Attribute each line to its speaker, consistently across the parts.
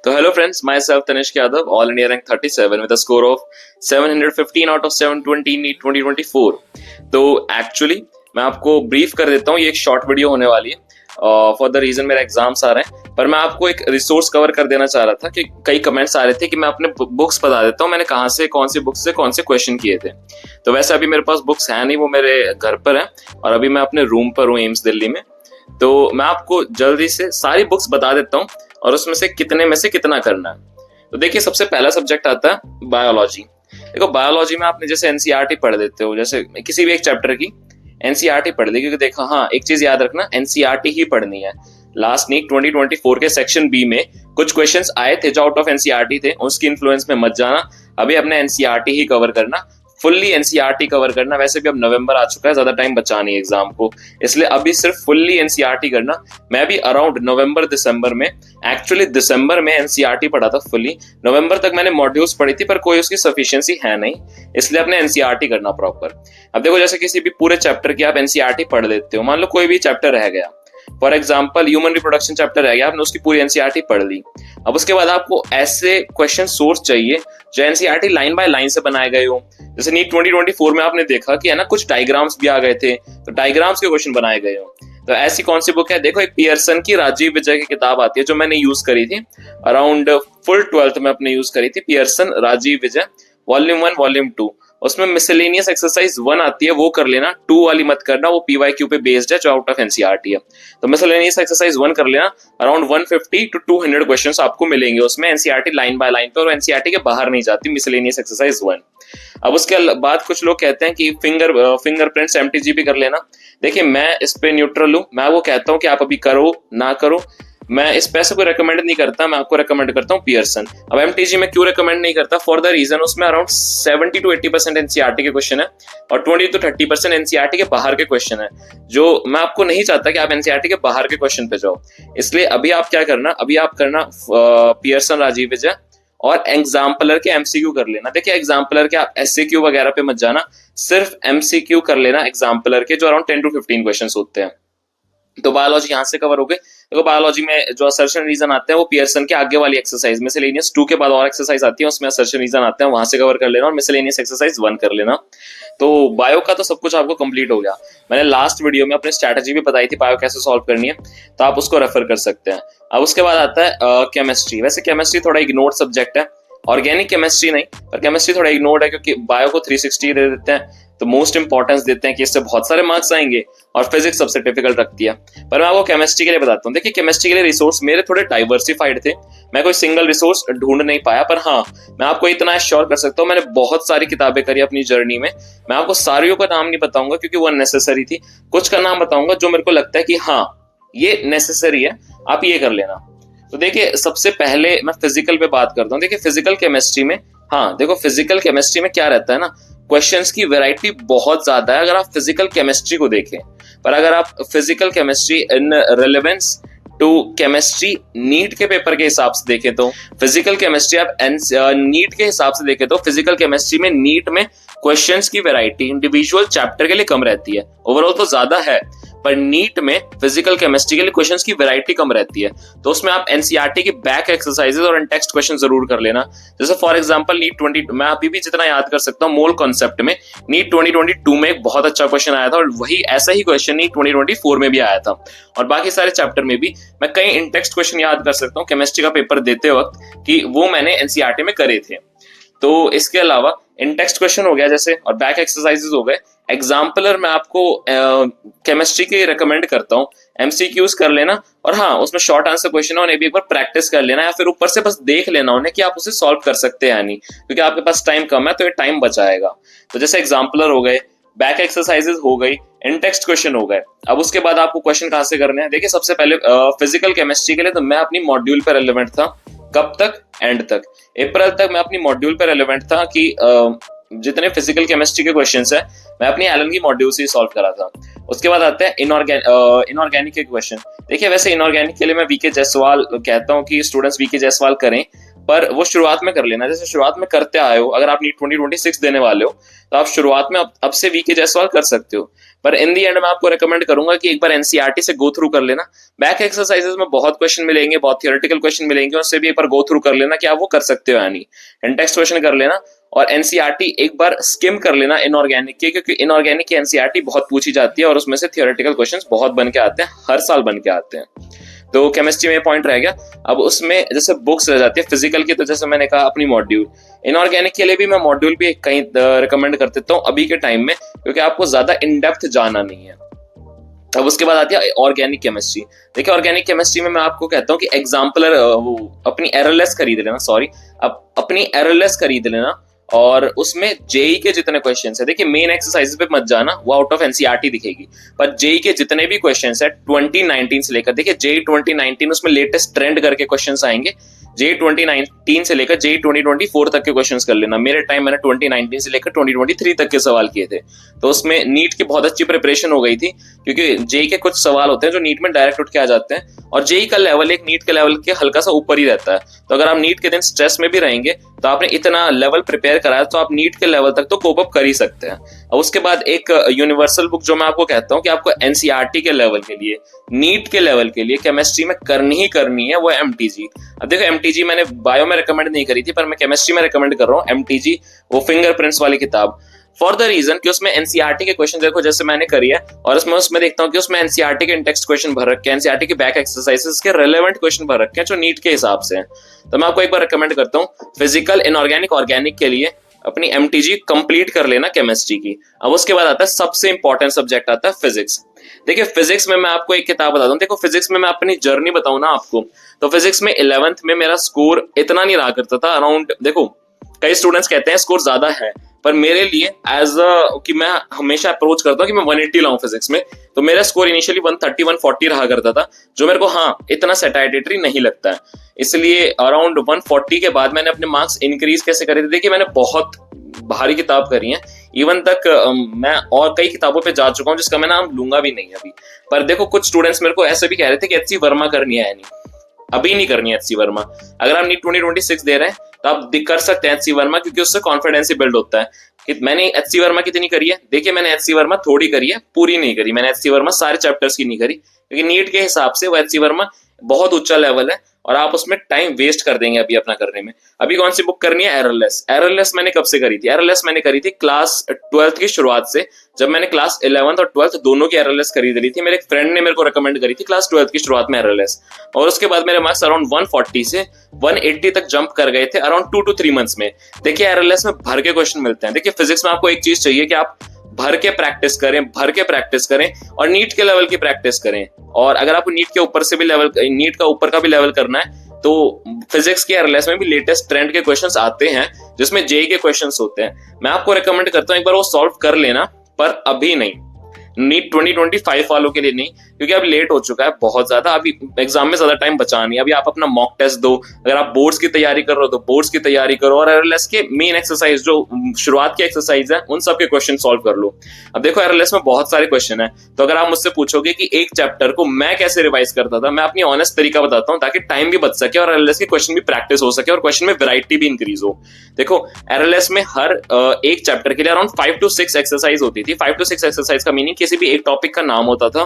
Speaker 1: तो hello friends, myself Tanishk Yadav, all India rank 37 with a score of 715 out of 720 NEET 2024। तो actually मैं आपको brief कर देता हूँ, ये एक शॉर्ट वीडियो होने वाली है फॉर द रीजन मेरे एग्जाम्स आ रहे हैं। पर मैं आपको एक रिसोर्स कवर कर देना चाह रहा था कि कई कमेंट्स आ रहे थे कि मैं अपने बुक्स बता देता हूँ मैंने कहाँ से कौन सी बुक्स से कौन से क्वेश्चन किए थे। तो वैसे अभी मेरे पास बुक्स है नहीं, वो मेरे घर पर है और अभी मैं अपने रूम पर हूँ एम्स दिल्ली में। तो मैं आपको जल्दी से सारी बुक्स बता देता हूँ और उसमें से कितने में से कितना करना है। तो देखिए, सबसे पहला सब्जेक्ट आता है बायोलॉजी। देखो, बायोलॉजी में आपने जैसे एनसीईआरटी पढ़ देते हो, जैसे किसी भी एक चैप्टर की एनसीईआरटी पढ़ ली, क्योंकि देखो हाँ, एक चीज याद रखना, एनसीईआरटी ही पढ़नी है। लास्ट नीट 2024 के सेक्शन बी में कुछ क्वेश्चंस आए थे जो आउट ऑफ एनसीईआरटी थे, उसकी इन्फ्लुएंस में मत जाना। अभी अपने एनसीईआरटी ही कवर करना, फुल्ली एनसीईआरटी कवर करना। वैसे भी अब नवंबर आ चुका है, ज्यादा टाइम बचा नहीं एग्जाम को, इसलिए अभी सिर्फ फुल्ली एनसीईआरटी करना। मैं भी अराउंड नवंबर दिसंबर में, एक्चुअली दिसंबर में एनसीईआरटी पढ़ा था फुल्ली। नवंबर तक मैंने मॉड्यूल्स पढ़ी थी पर कोई उसकी सफिशिएंसी है नहीं, इसलिए अपने एनसीईआरटी करना प्रॉपर। अब देखो, जैसे किसी भी पूरे चैप्टर की आप एनसीईआरटी पढ़ लेते हो, मान लो कोई भी चैप्टर रह गया, for example human reproduction chapter रह गया, आपने उसकी पूरी एनसीईआरटी पढ़ ली। अब उसके बाद आपको ऐसे क्वेश्चन सोर्स चाहिए जो एनसीईआरटी लाइन बाय लाइन से बनाए गए हो। जैसे नीट 2024 में आपने देखा कि है ना, कुछ डायग्राम्स भी आ गए थे, तो डायग्राम्स के क्वेश्चन बनाए गए हो। तो ऐसी कौन सी बुक है? देखो, एक पियर्सन की राजीव विजय की किताब आती है जो मैंने यूज करी थी अराउंड फुल 12th में अपने यूज करी थी, पियर्सन राजीव विजय वॉल्यूम 1 वॉल्यूम 2। उसमें मिसलेनियस एक्सरसाइज 1 आती है, वो कर लेना, 2 वाली मत करना, वो पीवाईक्यू पे बेस्ड है जो आउट ऑफ एनसीईआरटी है। तो मिसलेनियस एक्सरसाइज 1 कर लेना, अराउंड 150 टू 200 क्वेश्चंस आपको मिलेंगे उसमें एनसीईआरटी लाइन बाय लाइन पे, और एनसीईआरटी के बाहर नहीं जाती मिसलेनियस एक्सरसाइज 1। अब उसके बाद कुछ लोग कहते हैं कि फिंगरप्रिंट्स एमटीजी भी कर लेना। देखिए, मैं इस पे न्यूट्रल हूं, मैं वो कहता हूं कि आप अभी करो ना करो, मैं इस पैसे को रेकमेंड नहीं करता, मैं आपको रेकमेंड करता हूँ पियर्सन। अब एमटीजी में क्यों रेकमेंड नहीं करता? फॉर द रीजन उसमें अराउंड 70 to 80% एनसीईआरटी के क्वेश्चन है और 20 to 30% एनसीईआरटी के बाहर के क्वेश्चन है, जो मैं आपको नहीं चाहता कि आप एनसीईआरटी के बाहर के क्वेश्चन पे जाओ। इसलिए अभी आप क्या करना, अभी आप करना पियर्सन राजीव विजय और एग्जाम्पलर के एमसीक्यू कर लेना। देखिए, एग्जाम्पलर के आप एससीक्यू वगैरह पे मत जाना, सिर्फ एमसीक्यू कर लेना एग्जाम्पलर के, जो अराउंड 10 to 15 क्वेश्चन होते हैं। तो बायोलॉजी यहाँ से कवर हो गए। देखो, बायोलॉजी में जो असर्शन रीजन आते हैं वो पियर्सन के आगे वाली एक्सरसाइज, मिसलेनियस 2 के बाद और एक्सरसाइज आती है, उसमें असर्शन रीजन आते हैं, वहां से कवर कर लेना और मिसलेनियस एक्सरसाइज 1 कर लेना। तो बायो का तो सब कुछ आपको कंप्लीट हो गया। मैंने लास्ट वीडियो में अपनी स्ट्रैटेजी भी बताई थी बायो कैसे सॉल्व करनी है, तो आप उसको रेफर कर सकते हैं। अब उसके बाद आता है केमिस्ट्री। वैसे केमिस्ट्री थोड़ा इग्नोर्ड सब्जेक्ट है, ऑर्गेनिक केमिस्ट्री नहीं, पर केमिस्ट्री थोड़ा इग्नोर्ड है क्योंकि बायो को 360 दे देते हैं, तो मोस्ट इंपॉर्टेंस देते हैं कि इससे बहुत सारे मार्क्स आएंगे, और फिजिक्स सबसे डिफिकल्ट रखती है। पर मैं आपको केमिस्ट्री के लिए बताता हूँ। देखिए, केमिस्ट्री के लिए रिसोर्स मेरे थोड़े डाइवर्सिफाइड थे, मैं कोई सिंगल रिसोर्स ढूंढ नहीं पाया, पर हाँ, मैं आपको इतना एश्योर कर सकता हूँ, मैंने बहुत सारी किताबें करी अपनी जर्नी में। मैं आपको सारियों का नाम नहीं बताऊंगा क्योंकि वो नेसेसरी थी, कुछ का नाम बताऊंगा जो मेरे को लगता है कि हाँ ये नेसेसरी है, आप ये कर लेना। तो देखिए, सबसे पहले मैं फिजिकल पे बात करता हूँ। देखिए, फिजिकल केमिस्ट्री में, हाँ देखो, फिजिकल केमिस्ट्री में क्या रहता है ना, क्वेश्चंस की वैरायटी बहुत ज्यादा है अगर आप फिजिकल केमिस्ट्री को देखें। पर अगर आप physical chemistry in relevance to chemistry NEET के पेपर के हिसाब से देखें तो फिजिकल केमिस्ट्री आप नीट के हिसाब से देखें तो फिजिकल केमिस्ट्री में नीट में क्वेश्चंस की वैरायटी इंडिविजुअल चैप्टर के लिए कम रहती है, ओवरऑल तो ज्यादा है, पर नीट में फिजिकल केमिस्ट्री के लिए क्वेश्चंस की वैरायटी कम रहती है। तो उसमें आप एनसीईआरटी की बैक एक्सरसाइजेस और टेक्स्ट क्वेश्चन जरूर कर लेना। जैसे फॉर एग्जांपल नीट 20, मैं अभी भी जितना याद कर सकता हूँ, मोल कॉन्सेप्ट में नीट 2022 में एक बहुत अच्छा क्वेश्चन आया था, और वही ऐसा ही क्वेश्चन नीट 2024 में भी आया था, और बाकी सारे चैप्टर में भी मैं कई इंटेक्स्ट क्वेश्चन याद कर सकता हूँ केमिस्ट्री का पेपर देते वक्त कि वो मैंने एनसीईआरटी में करे थे। तो इसके अलावा इंटेक्स्ट क्वेश्चन हो गया जैसे, और बैक एक्सरसाइजेस हो गए। एग्जाम्पलर मैं आपको केमिस्ट्री के रेकमेंड करता हूँ, एमसीक्यूज कर लेना, और हाँ उसमें शॉर्ट आंसर क्वेश्चन है, उन्हें भी एक बार प्रैक्टिस कर लेना, या फिर ऊपर से बस देख लेना उन्हें कि आप उसे सॉल्व कर सकते हैं नहीं, क्योंकि आपके पास टाइम कम है तो ये टाइम बचाएगा। तो जैसे एग्जाम्पलर हो गए, बैक एक्सरसाइजेस हो गई, इंटेक्स्ट क्वेश्चन हो गए। अब उसके बाद आपको क्वेश्चन कहाँ से करने हैं? देखिए, सबसे पहले फिजिकल केमिस्ट्री के लिए तो मैं अपनी मॉड्यूल पर रेलेवेंट था। कब तक? एंड तक, अप्रैल तक मैं अपनी मॉड्यूल पर रेलेवेंट था कि जितने फिजिकल केमिस्ट्री के क्वेश्चंस है मैं अपनी एलन की मॉड्यूल से ही सॉल्व करा था। उसके बाद आते हैं इनऑर्गेनिक के क्वेश्चन। देखिए, वैसे इनऑर्गेनिक के लिए मैं वीके जायसवाल कहता हूँ कि स्टूडेंट्स वीके जायसवाल करें, पर वो शुरुआत में कर लेना। जैसे शुरुआत में करते आए हो, अगर आप नीट 2026 देने वाले हो तो आप शुरुआत में अब से वीके जैसे सवाल कर सकते हो, पर इन दी एंड मैं आपको रेकमेंड करूंगा कि एक बार एनसीईआरटी से गो थ्रू कर लेना। बैक एक्सरसाइजेस में बहुत क्वेश्चन मिलेंगे, बहुत थियोरेटिकल क्वेश्चन मिलेंगे, उससे भी एक बार गो थ्रू कर लेना कि आप वो कर सकते हो या नहीं। एंड टेक्स्ट क्वेश्चन कर लेना और एनसीईआरटी एक बार स्किम कर लेना इनऑर्गेनिक के, क्योंकि इनऑर्गेनिक की एनसीईआरटी बहुत पूछी जाती है और उसमें से थियोरेटिकल क्वेश्चंस बहुत बन के आते हैं, हर साल बन के आते हैं। तो केमिस्ट्री में पॉइंट रह गया। अब उसमें जैसे बुक्स रह जाती है फिजिकल की, तो जैसे मैंने कहा अपनी मॉड्यूल, इनऑर्गेनिक के लिए भी मैं मॉड्यूल भी कहीं रिकमेंड कर देता हूँ अभी के टाइम में, क्योंकि आपको ज्यादा इन डेप्थ जाना नहीं है। अब उसके बाद आती है ऑर्गेनिक केमिस्ट्री। देखिए ऑर्गेनिक केमिस्ट्री में मैं आपको कहता हूँ कि एग्जाम्पलर वो अपनी एररलेस खरीद लेना, अपनी एररलेस खरीद लेना, और उसमें जेई के जितने क्वेश्चंस है, देखिए मेन एक्सरसाइजेस पे मत जाना, वो आउट ऑफ एनसीईआरटी दिखेगी, पर जेई के जितने भी क्वेश्चंस है 2019 से लेकर, देखिए जेई 2019 उसमें लेटेस्ट ट्रेंड करके क्वेश्चंस आएंगे, जेई 2019 से लेकर जेई 2024 तक के क्वेश्चंस कर लेना। मेरे टाइम मैंने 2019 से लेकर 2023 तक के सवाल किए थे, तो उसमें नीट की बहुत अच्छी प्रिपरेशन हो गई थी, क्योंकि जेई के कुछ सवाल होते हैं जो नीट में डायरेक्ट उठ के आ जाते हैं, और जेई का लेवल एक नीट के लेवल के हल्का सा ऊपर ही रहता है। तो अगर आप नीट के दिन स्ट्रेस में भी रहेंगे तो आपने इतना लेवल प्रिपेयर कराया तो आप नीट के लेवल तक तो कोप अप कर ही सकते हैं। और उसके बाद एक यूनिवर्सल बुक जो मैं आपको कहता हूँ कि आपको एनसीईआरटी के लेवल के लिए, नीट के लेवल के लिए केमिस्ट्री में करनी ही करनी है, वो एमटीजी। अब देखो एमटीजी मैंने बायो में रिकमेंड नहीं करी थी, पर मैं केमिस्ट्री में रिकमेंड कर रहा हूँ एमटीजी, वो फिंगरप्रिंट्स वाली किताब, फॉर द रीजन कि उसमें एनसीईआरटी के क्वेश्चन देखो जैसे मैंने करी है, और उसमें देखता हूँ कि उसमें एनसीईआरटी के इंटेक्स्ट क्वेश्चन भर रखे हैं, एनसीईआरटी के बैक एक्सरसाइजेस के रेलेवेंट क्वेश्चन भर रखे हैं जो नीट के हिसाब से हैं। तो मैं आपको एक बार रिकमेंड करता हूँ फिजिकल, इनऑर्गेनिक, ऑर्गेनिक के लिए अपनी एमटीजी कंप्लीट कर लेना केमिस्ट्री की। अब उसके बाद आता है सबसे इंपॉर्टेंट सब्जेक्ट, आता है फिजिक्स। देखिए फिजिक्स में मैं आपको एक किताब बताता हूँ, देखो फिजिक्स में मैं अपनी जर्नी बताऊं ना आपको, तो फिजिक्स में 11th में मेरा स्कोर इतना नहीं रहा करता था, अराउंड, देखो कई स्टूडेंट्स कहते हैं स्कोर ज्यादा है, पर मेरे लिए एज कि मैं हमेशा अप्रोच करता हूँ कि मैं 180 लाऊं फिजिक्स में, तो मेरा स्कोर इनिशियली 130 140 रहा करता था, जो मेरे को इतना सैटिस्फैक्टरी नहीं लगता है। इसलिए अराउंड 140 के बाद मैंने अपने मार्क्स इंक्रीज कैसे करे थे, देखिए मैंने बहुत भारी किताब करी है, इवन तक मैं और कई किताबों पे जा चुका हूँ जिसका मैं नाम लूंगा भी नहीं अभी। पर देखो कुछ स्टूडेंट्स मेरे को ऐसे भी कह रहे थे कि एचसी वर्मा करनी है, नहीं अभी नहीं करनी है एचसी वर्मा। अगर आप नीट 2026 दे रहे हैं तो आप कर सकते हैं एचसी वर्मा, क्योंकि उससे कॉन्फिडेंस ही बिल्ड होता है। कि मैंने एचसी वर्मा कितनी करी है, देखिए मैंने एचसी वर्मा थोड़ी करी है, पूरी नहीं करी, मैंने एचसी वर्मा सारे चैप्टर्स की नहीं करी, क्योंकि नीट के हिसाब से वो एचसी वर्मा बहुत ऊंचा लेवल है और आप उसमें टाइम वेस्ट कर देंगे अभी अपना करने में। अभी कौन सी बुक करनी है, एररलेस। एररलेस मैंने कब से करी थी, एररलेस मैंने करी थी क्लास 12th की शुरुआत से, जब मैंने क्लास 11th और 12th दोनों की एररलेस खरीद ली थी। मेरे एक फ्रेंड ने मेरे को रिकमेंड करी थी क्लास 12th की शुरुआत में एररलेस, और उसके बाद मेरे मार्क्स अराउंड 140 से 180 तक जंप कर गए थे अराउंड 2 to 3 मंथ्स में। देखिए एररलेस में भर के क्वेश्चन मिलते हैं। देखिए फिजिक्स में आपको एक चीज चाहिए कि आप भर के प्रैक्टिस करें और नीट के लेवल की प्रैक्टिस करें, और अगर आपको नीट के ऊपर से भी लेवल, नीट का ऊपर का भी लेवल करना है तो फिजिक्स के एररलेस में भी लेटेस्ट ट्रेंड के क्वेश्चंस आते हैं जिसमें जेई के क्वेश्चंस होते हैं। मैं आपको रिकमेंड करता हूं एक बार वो सॉल्व कर लेना, पर अभी नहीं, नीट 2025 वालों के लिए नहीं, क्योंकि अब लेट हो चुका है बहुत ज्यादा, अभी एग्जाम में ज्यादा टाइम बचा नहीं। अभी आप अपना मॉक टेस्ट दो, अगर आप बोर्ड्स की तैयारी कर रहे हो तो बोर्ड्स की तैयारी करो, और एररलेस के मेन एक्सरसाइज जो शुरुआत की एक्सरसाइज है उन सब के क्वेश्चन सॉल्व कर लो। अब देखो एररलेस में बहुत सारे क्वेश्चन है, तो अगर आप मुझसे पूछोगे कि एक चैप्टर को मैं कैसे रिवाइज करता था, मैं अपनी ऑनेस्ट तरीका बताता हूँ ताकि टाइम भी बच सके और एररलेस के क्वेश्चन भी प्रैक्टिस हो सके और क्वेश्चन में वैरायटी भी इंक्रीज हो। देखो एररलेस में हर एक चैप्टर के लिए अराउंड 5 to 6 एक्सरसाइज होती थी। 5 to 6 एक्सरसाइज का मीनिंग किसी भी एक टॉपिक का नाम होता था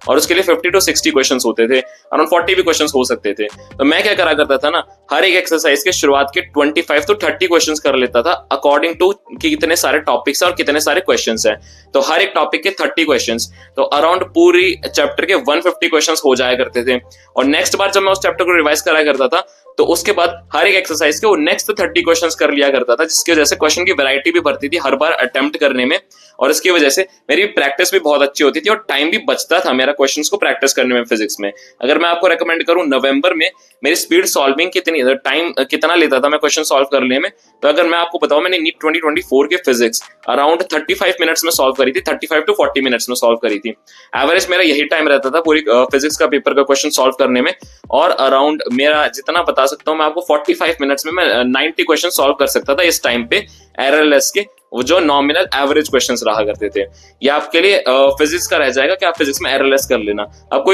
Speaker 1: और उसके लिए 50 to 60 क्वेश्चंस होते थे, अराउंड 40 भी क्वेश्चंस हो सकते थे। तो मैं क्या करा करता था ना, हर एक एक्सरसाइज के शुरुआत के 25 to 30 क्वेश्चंस कर लेता था अकॉर्डिंग टू कि कितने सारे टॉपिक्स हैं और कितने सारे क्वेश्चंस हैं। तो हर एक टॉपिक के 30 क्वेश्चंस, तो अराउंड पूरी चैप्टर के 150 क्वेश्चंस हो जाया करते थे। और नेक्स्ट बार जब मैं उस चैप्टर को रिवाइज करा करता था तो उसके बाद हर एक एक्सरसाइज के वो नेक्स्ट 30 क्वेश्चंस कर लिया करता था, जिसकी वजह से क्वेश्चन की वैरायटी भी बढ़ती थी हर बार अटेम्प्ट करने में, और इसकी वजह से मेरी प्रैक्टिस भी बहुत अच्छी होती थी और टाइम भी बचता था मेरा क्वेश्चंस को प्रैक्टिस करने में फिजिक्स में। अगर मैं आपको रेकमेंड करूं, नवंबर में मेरी स्पीड सॉल्विंग कितनी, टाइम कितना लेता था मैं क्वेश्चन सॉल्व करने में, तो अगर मैं आपको बताऊं मैंने नीट 2024 के फिजिक्स अराउंड 35 मिनट्स में सॉल्व करी थी, 35 to 40 मिनट्स में सॉल्व करी थी। एवरेज मेरा यही टाइम रहता था पूरी फिजिक्स का पेपर का क्वेश्चन सॉल्व करने में, और अराउंड मेरा जितना बता सकता हूं मैं आपको 45 मिनट्स में मैं 90 क्वेश्चन सॉल्व कर सकता था इस टाइम पे एररलेस के, वो जो नॉमिनल एवरेज क्वेश्चंस रहा करते थे। ये आपके लिए फिजिक्स का रह जाएगा कि आप फिजिक्स में एररलेस कर लेना। अब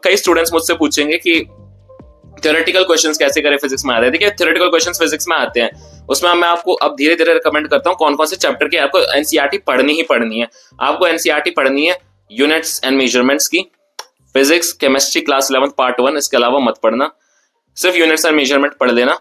Speaker 1: कई स्टूडेंट्स मुझसे पूछेंगे कि थ्योरेटिकल क्वेश्चंस कैसे करें फिजिक्स में आते हैं। देखिए थ्योरेटिकल क्वेश्चंस फिजिक्स में आते हैं, उसमें मैं आपको अब धीरे धीरे रिकमेंड करता हूँ कौन कौन से चैप्टर की आपको एनसीईआरटी पढ़नी ही पढ़नी है। आपको एनसीईआरटी पढ़नी है यूनिट्स एंड मेजरमेंट्स की, फिजिक्स केमिस्ट्री क्लास 11 पार्ट 1, इसके अलावा मत पढ़ना, सिर्फ यूनिट्स एंड मेजरमेंट पढ़ लेना।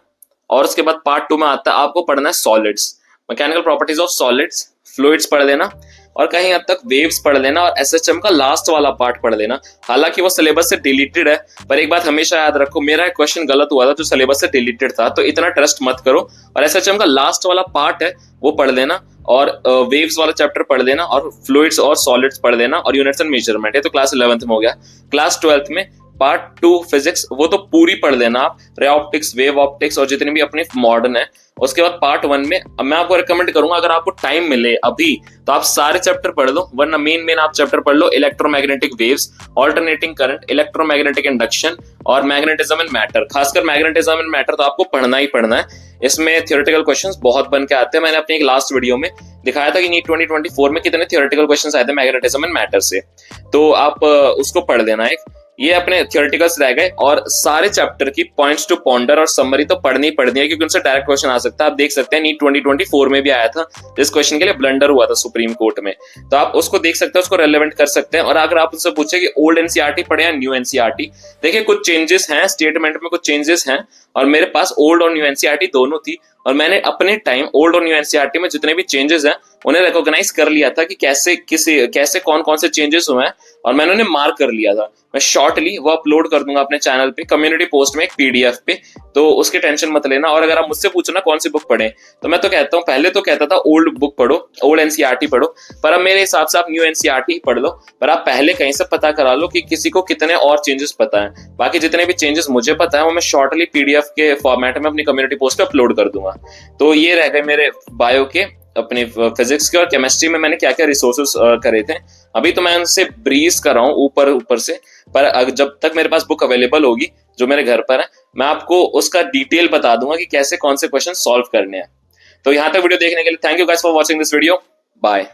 Speaker 1: और उसके बाद पार्ट 2 में आता है आपको पढ़ना है solids, mechanical properties of solids, fluids पढ़ लेना, और कहीं हद तक वेव्स पढ़ लेना, और एसएचएम का लास्ट वाला पार्ट पढ़ लेना। हालांकि वो सिलेबस से डिलीटेड है, पर एक बात हमेशा याद रखो, मेरा एक क्वेश्चन गलत हुआ था जो सिलेबस से डिलीटेड था, तो इतना ट्रस्ट मत करो। और एसएचएम का लास्ट वाला पार्ट है वो पढ़ लेना, और वेव्स वाला चैप्टर पढ़ लेना, और फ्लूइड्स और सॉलिड्स पढ़ लेना, और यूनिट्स एंड मेजरमेंट, ये तो क्लास 11th में हो गया। क्लास 12th में पार्ट 2 फिजिक्स, वो तो पूरी पढ़ लेना आप, रे ऑप्टिक्स, वेव ऑप्टिक्स, और जितनी भी अपने मॉडर्न है। उसके बाद पार्ट 1 में मैं आपको रिकमेंड करूंगा, अगर आपको टाइम मिले अभी तो आप सारे चैप्टर पढ़ लो, वरना मेन आप चैप्टर पढ़ लो electromagnetic waves, alternating current, electromagnetic induction, और मैग्नेटिज्म एंड मैटर। खासकर मैग्नेटिज्म एंड मैटर तो आपको पढ़ना ही पढ़ना है। इसमें थ्योरेटिकल क्वेश्चंस बहुत बन के आते हैं। मैंने अपनी एक लास्ट वीडियो में दिखाया था कि नीट 2024 में कितने थ्योरेटिकल क्वेश्चंस आए थे मैग्नेटिज्म एंड मैटर से, तो आप उसको पढ़ लेना एक। ये अपने थ्योरेटिकल्स रह गए, और सारे चैप्टर की पॉइंट्स टू पॉन्डर और समरी तो पढ़नी ही पढ़नी है, क्योंकि उनसे डायरेक्ट क्वेश्चन आ सकता है। आप देख सकते हैं नीट 2024 में भी आया था, जिस क्वेश्चन के लिए ब्लंडर हुआ था सुप्रीम कोर्ट में, तो आप उसको देख सकते हैं, उसको रेलेवेंट कर सकते हैं। और अगर आप उनसे पूछे कि ओल्ड एनसीईआरटी पढ़े या न्यू एनसीईआरटी, देखिए कुछ चेंजेस हैं, स्टेटमेंट में कुछ चेंजेस हैं, और मेरे पास ओल्ड और न्यू एनसीईआरटी दोनों थी, और मैंने अपने टाइम ओल्ड और न्यू एनसीईआरटी में जितने भी चेंजेस हैं उन्हें रिकॉग्नाइज कर लिया था कि कैसे कौन कौन से चेंजेस हुए हैं, और मैंने उन्हें मार्क कर लिया था। मैं शॉर्टली वो अपलोड कर दूंगा अपने चैनल पे, कम्युनिटी पोस्ट में, एक पीडीएफ पे, तो उसकी टेंशन मत लेना। और अगर आप मुझसे पूछना कौन सी बुक पढ़े, तो मैं तो कहता हूँ, पहले तो कहता था ओल्ड बुक पढ़ो, ओल्ड एनसीईआरटी पढ़ो, पर अब मेरे हिसाब से आप न्यू एनसीईआरटी पढ़ लो। पर आप पहले कहीं से पता करा लो कि किसी को कितने और चेंजेस पता है। बाकी जितने भी चेंजेस मुझे पता है वो मैं शॉर्टली पीडीएफ के फॉर्मेट में अपनी कम्युनिटी पोस्ट पे अपलोड कर दूंगा। तो ये रह गए मेरे बायो के, अपने फिजिक्स के और केमिस्ट्री में मैंने क्या क्या रिसोर्सेस करे थे। अभी तो मैं उनसे ब्रीज कर रहा हूँ ऊपर से, पर जब तक मेरे पास बुक अवेलेबल होगी जो मेरे घर पर है, मैं आपको उसका डिटेल बता दूंगा कि कैसे कौन से क्वेश्चन सॉल्व करने हैं। तो यहाँ तक वीडियो देखने के लिए thank you guys for watching this video. Bye.